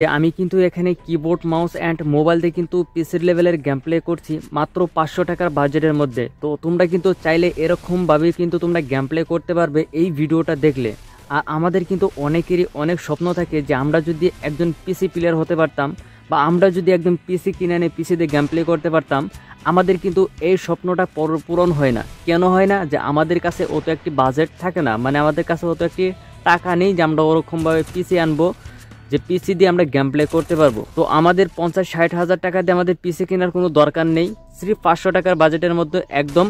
আমি কিন্তু এখানে কিবোর্ড মাউস অ্যান্ড মোবাইল দিয়ে কিন্তু পিসির লেভেলের গেম প্লে করছি মাত্র 500 টাকার বাজেটের মধ্যে। তো তোমরা কিন্তু চাইলে এরকমভাবেই কিন্তু তোমরা গেম প্লে করতে পারবে এই ভিডিওটা দেখলে। আর আমাদের কিন্তু অনেকেরই অনেক স্বপ্ন থাকে যে আমরা যদি একজন পিসি প্লেয়ার হতে পারতাম, বা আমরা যদি একদম পিসি কিনে এনে পিসি দিয়ে গেম প্লে করতে পারতাম। আমাদের কিন্তু এই স্বপ্নটা পূরণ হয় না। কেন হয় না? যে আমাদের কাছে অত একটি বাজেট থাকে না, মানে আমাদের কাছে অত একটি টাকা নেই যে আমরা ওরকমভাবে পিসি আনবো যে পিসি দিয়ে আমরা গেম প্লে করতে পারবো। তো আমাদের 50-60 হাজার টাকা দিয়ে আমাদের পিসি কেনার কোনো দরকার নেই। সির্ফ 500 টাকার বাজেটের মধ্যে একদম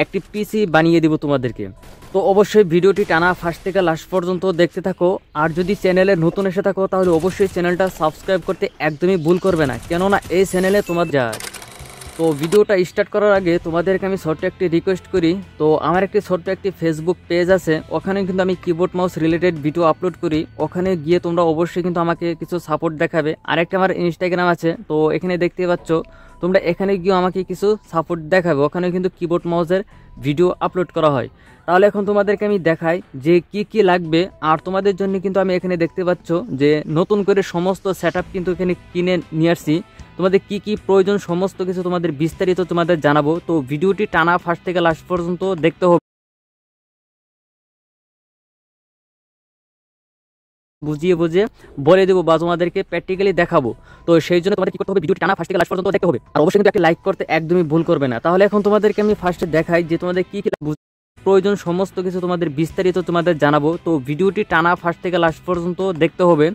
একটি পিসি বানিয়ে দিব তোমাদেরকে। তো অবশ্যই ভিডিওটি টানা ফার্স্ট থেকে লাস্ট পর্যন্ত দেখতে থাকো। আর যদি চ্যানেলে নতুন এসে থাকো তাহলে অবশ্যই চ্যানেলটা সাবস্ক্রাইব করতে একদমই ভুল করবে না, কেননা এই চ্যানেলে তোমার যায়। তো ভিডিওটা স্টার্ট করার আগে তোমাদেরকে আমি ছোট্ট একটি রিকোয়েস্ট করি। তো আমার একটি ছোট্ট একটি ফেসবুক পেজ আছে, ওখানে কিন্তু আমি keyboard mouse related video upload করি। ওখানে গিয়ে তোমরা অবশ্যই কিন্তু আমাকে কিছু সাপোর্ট দেখাবে। আরেকটা আমার ইনস্টাগ্রাম আছে, তো এখানে দেখতে পাচ্ছ তোমরা এখানে গিয়ে আমাকে কিছু সাপোর্ট দেখাবে। ওখানে কিন্তু কিবোর্ড মাউসের ভিডিও আপলোড করা হয়। তাহলে এখন তোমাদেরকে আমি দেখাই যে কি কি লাগবে। আর তোমাদের জন্য কিন্তু আমি এখানে দেখতে পাচ্ছ যে নতুন করে সমস্ত সেটআপ কিন্তু এখানে কিনে নিয়ে আসছি। তোমাদের কি কি প্রয়োজন সমস্ত কিছু তোমাদের বিস্তারিত তোমাদের জানাবো। তো ভিডিওটি টানা ফার্স্ট থেকে লাস্ট পর্যন্ত দেখতে হবে, বুঝিয়ে বুঝিয়ে বলে দেবো বা তোমাদেরকে প্র্যাকটিক্যালি দেখাবো। তো সেই জন্য তোমাদের কি করতে হবে, ভিডিওটি টানা ফার্স্ট থেকে লাস্ট পর্যন্ত দেখতে হবে। আর অবশ্যই কিন্তু একটা লাইক করতে একদমই ভুল করবে না। তাহলে এখন তোমাদেরকে আমি ফার্স্টে দেখাই যে তোমাদের কি কি প্রয়োজন সমস্ত কিছু তোমাদের বিস্তারিত তোমাদের জানাবো। তো ভিডিওটি টানা ফার্স্ট থেকে লাস্ট পর্যন্ত দেখতে হবে।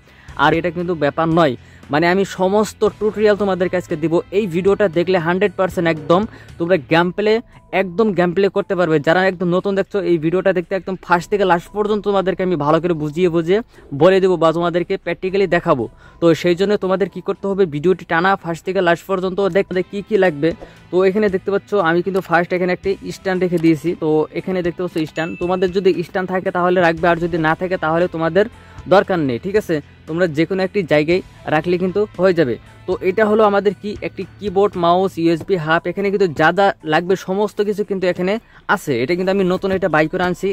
আর এটা কিন্তু ব্যাপার নয়, মানে আমি সমস্ত টিউটোরিয়াল তোমাদের কাছে দিব। এই ভিডিওটা দেখলে 100% একদম তোমরা গেম প্লে করতে পারবে। যারা একদম নতুন দেখছো এই ভিডিওটা দেখতে একদম ফার্স্ট থেকে লাস্ট পর্যন্ত তোমাদেরকে আমি ভালো করে বুঝিয়ে বলে দেবো বা তোমাদেরকে প্র্যাকটিক্যালি দেখাবো। তো সেই জন্য তোমাদের কি করতে হবে, ভিডিওটি টানা ফার্স্ট থেকে লাস্ট পর্যন্ত দেখতে কি কি লাগবে। তো এখানে দেখতে পাচ্ছ আমি কিন্তু ফার্স্ট এখানে একটি স্ট্যান্ড রেখে দিয়েছি। তো এখানে দেখতে পাচ্ছ স্ট্যান্ড, তোমাদের যদি স্ট্যান্ড থাকে তাহলে রাখবে, আর যদি না থাকে তাহলে তোমাদের দরকার নেই। ঠিক আছে, তোমরা যে কোনো একটি জায়গায় রাখলে কিন্তু হয়ে যাবে। তো এটা হলো আমাদের কি একটি কিবোর্ড মাউস ইউএসবি হাব। এখানে কিন্তু যা যা লাগবে সমস্ত কিছু কিন্তু এখানে আছে। এটা কিন্তু আমি নতুন এটা বাই করে আনছি।